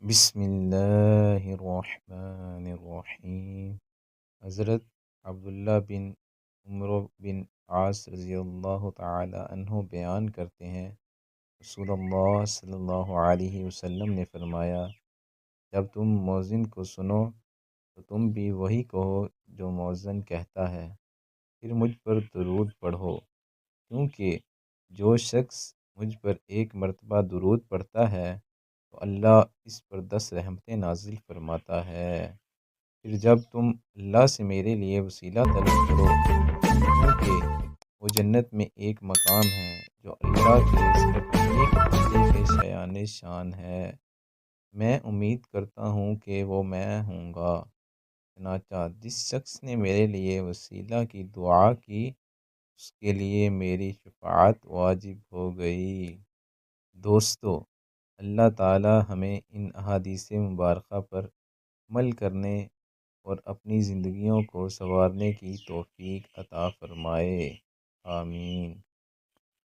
بسم اللہ الرحمن الرحیم۔ حضرت عبداللہ بن عمرو بن عاص رضی اللہ تعالی عنہ بیان کرتے ہیں، رسول اللہ صلی اللہ علیہ وسلم نے فرمایا، جب تم مؤذن کو سنو تو تم بھی وہی کہو جو مؤذن کہتا ہے، پھر مجھ پر درود پڑھو، کیونکہ جو شخص مجھ پر ایک مرتبہ درود پڑھتا ہے تو اللہ اس پر 10 رحمتیں نازل فرماتا ہے۔ پھر جب تم اللہ سے میرے لیے وسیلہ طلب کرو، کیونکہ وہ جنت میں ایک مقام ہے جو اللہ کے صرف ایک بندے کے شایان شان ہے، میں امید کرتا ہوں کہ وہ میں ہوں گا۔ چنانچہ جس شخص نے میرے لیے وسیلہ کی دعا کی اس کے لیے میری شفاعت واجب ہو گئی۔ دوستو، اللہ تعالی ہمیں ان احادیث مبارکہ پر عمل کرنے اور اپنی زندگیوں کو سنوارنے کی توفیق عطا فرمائے، آمین۔